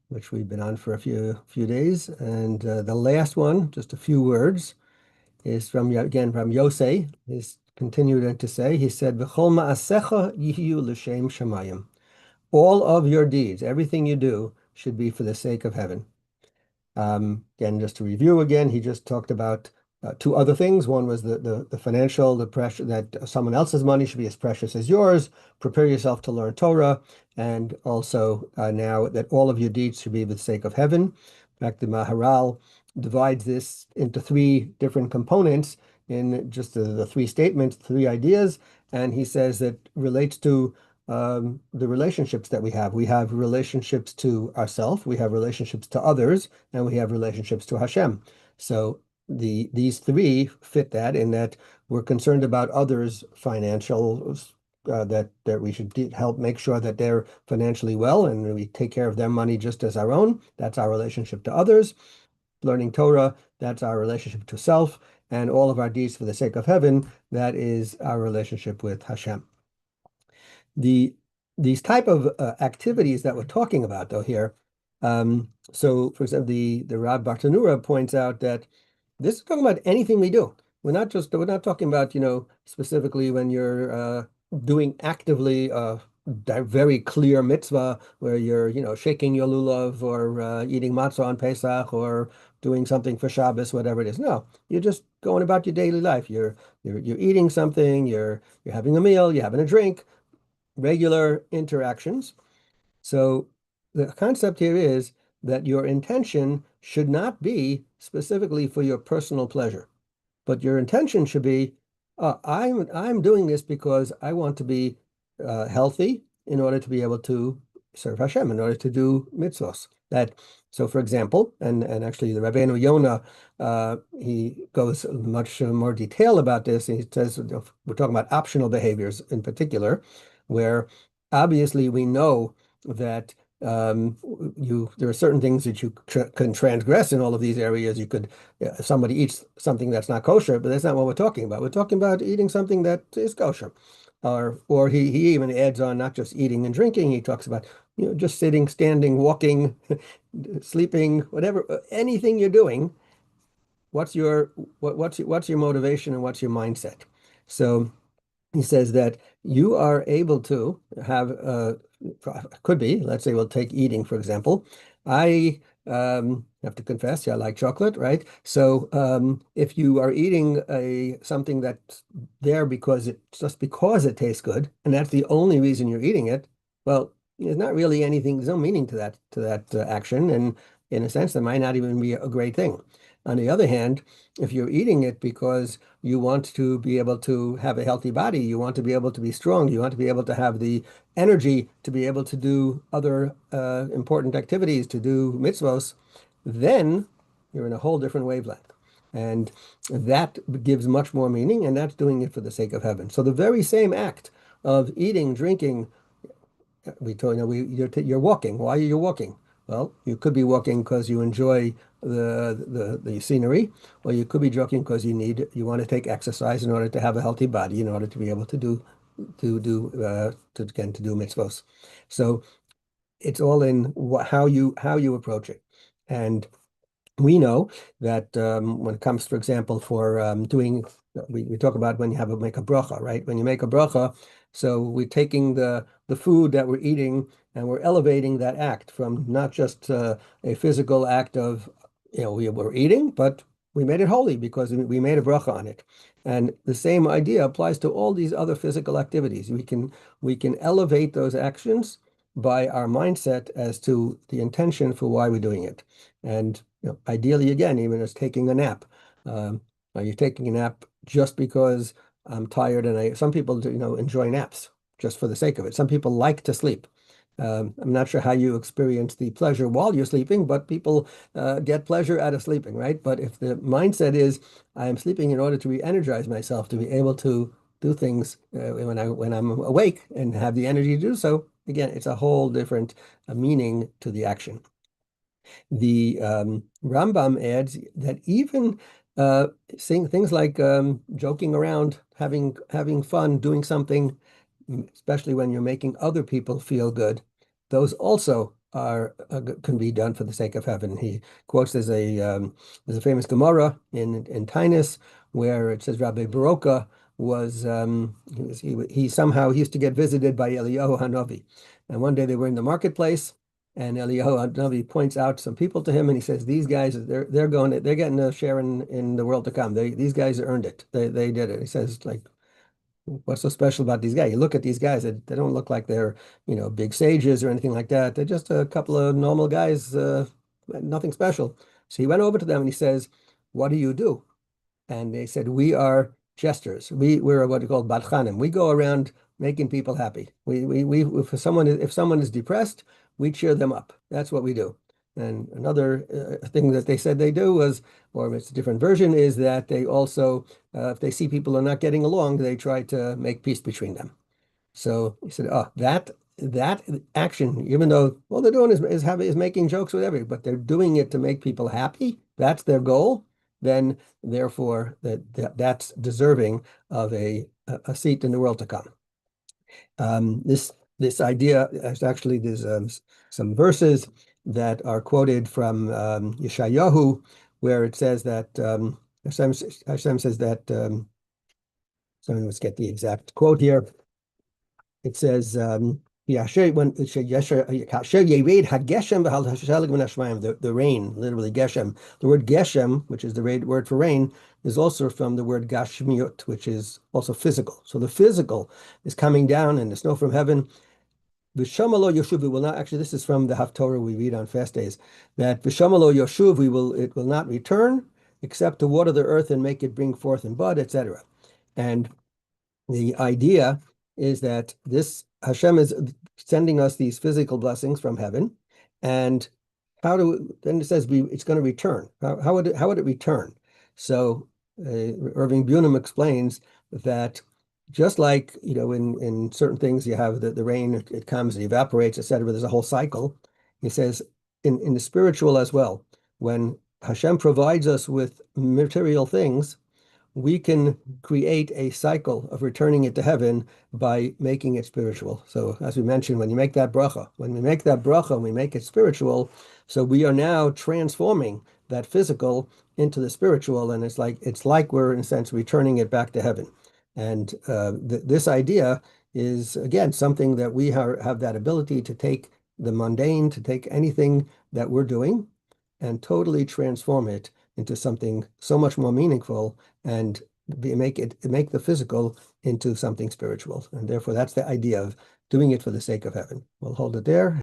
which we've been on for a few days. And the last one, just a few words, is from Yosei. He's continued to say, he said, "V'chol ma'asecha yihiyu l'shem shamayim." All of your deeds, everything you do, should be for the sake of heaven. Again, just to review again, he just talked about two other things. One was the financial, the pressure that someone else's money should be as precious as yours. Prepare yourself to learn Torah, and also now that all of your deeds should be for the sake of heaven. In fact, the Maharal divides this into three different components in just the three statements, three ideas, and he says that relates to the relationships that we have. We have relationships to ourselves, we have relationships to others, and we have relationships to Hashem. So these three fit that in that we're concerned about others' financial, that we should help make sure that they're financially well, and we take care of their money just as our own. That's our relationship to others. Learning Torah, that's our relationship to self, and all of our deeds for the sake of heaven, that is our relationship with Hashem. These type of activities that we're talking about though here, so for example, the Rab Bartanura points out that this is talking about anything we do. We're not talking about, specifically when you're doing actively a very clear mitzvah where you're, shaking your lulav or eating matzah on Pesach or doing something for Shabbos, whatever it is. No, you're just going about your daily life. You're eating something, you're having a meal, you're having a drink, regular interactions. So the concept here is that your intention should not be specifically for your personal pleasure, but your intention should be, I'm doing this because I want to be healthy in order to be able to serve Hashem, in order to do mitzvos. So, for example, and actually the Rabbeinu Yonah, he goes much more detail about this. And he says we're talking about optional behaviors in particular, where obviously we know that there are certain things that you can transgress in all of these areas. You could, if somebody eats something that's not kosher, but that's not what we're talking about. We're talking about eating something that is kosher. Or he even adds on not just eating and drinking. He talks about, just sitting, standing, walking, sleeping, whatever, anything you're doing. What's your motivation and what's your mindset? So he says that you are able to have, could be, let's say we'll take eating, for example. I have to confess, I like chocolate, right? So if you are eating something that's there because it tastes good, and that's the only reason you're eating it, well, there's not really anything, there's no meaning to that action, and in a sense, that might not even be a great thing. On the other hand, if you're eating it because you want to be able to have a healthy body, you want to be able to be strong, you want to be able to have the energy to be able to do other important activities, to do mitzvos, then you're in a whole different wavelength. And that gives much more meaning, and that's doing it for the sake of heaven. So the very same act of eating, drinking, we told you're walking. Why are you walking? Well, you could be walking because you enjoy the scenery, or you could be joking because you want to take exercise in order to have a healthy body, in order to be able to do mitzvos. So it's all in how you approach it. And we know that when it comes, for example, for we talk about when you make a bracha, right? When you make a bracha, so we're taking the food that we're eating and we're elevating that act from not just a physical act of, we were eating, but we made it holy because we made a bracha on it. And the same idea applies to all these other physical activities. We can elevate those actions by our mindset as to the intention for why we're doing it. And ideally, again, even as taking a nap. Are you taking a nap just because I'm tired? And some people do, enjoy naps just for the sake of it. Some people like to sleep. I'm not sure how you experience the pleasure while you're sleeping, but people get pleasure out of sleeping, right? But if the mindset is, I'm sleeping in order to re-energize myself, to be able to do things when I'm awake and have the energy to do so, again, it's a whole different meaning to the action. The Rambam adds that even saying things like joking around, having fun, doing something, especially when you're making other people feel good, those also can be done for the sake of heaven. He quotes there's a famous Gemara in Tainus where it says Rabbi Baroka he somehow he used to get visited by Eliyahu Hanavi, and one day they were in the marketplace, and Eliyahu Hanavi points out some people to him, and he says these guys they're getting a share in the world to come. These guys earned it. They did it. He says like, what's so special about these guys? You look at these guys, they don't look like they're, big sages or anything like that. They're just a couple of normal guys, nothing special. So he went over to them and he says, "What do you do?" And they said, "We are jesters. We're what we call badchanim. We go around making people happy. If someone is depressed, we cheer them up. That's what we do." And another thing that they said they do was, or it's a different version, is that they also, if they see people are not getting along, they try to make peace between them. So he said, "Oh, that action, even though all they're doing is making jokes with everybody, but they're doing it to make people happy. That's their goal. Then, therefore, that's deserving of a seat in the world to come." This idea is actually there's some verses that are quoted from Yeshayahu, where it says that Hashem says that. So let's get the exact quote here. It says, the rain, literally Geshem. The word Geshem, which is the word for rain, is also from the word Gashmiut, which is also physical. So the physical is coming down and the snow from heaven. Vishamalo Yoshuv, will not, actually, this is from the Haftorah we read on fast days, that Vishamalo Yoshuv, it will not return, except to water the earth and make it bring forth and bud, etc. And the idea is that this Hashem is sending us these physical blessings from heaven, and then it says it's going to return. How would it return? So Irving Bunim explains that just like in certain things you have the rain, it comes, it evaporates, etc. There's a whole cycle. He says in the spiritual as well, when Hashem provides us with material things, we can create a cycle of returning it to heaven by making it spiritual. So as we mentioned, when we make that bracha, we make it spiritual, so we are now transforming that physical into the spiritual, and it's like we're in a sense returning it back to heaven. And this idea is, again, something that we have that ability to take the mundane, to take anything that we're doing and totally transform it into something so much more meaningful and make the physical into something spiritual. And therefore, that's the idea of doing it for the sake of heaven. We'll hold it there.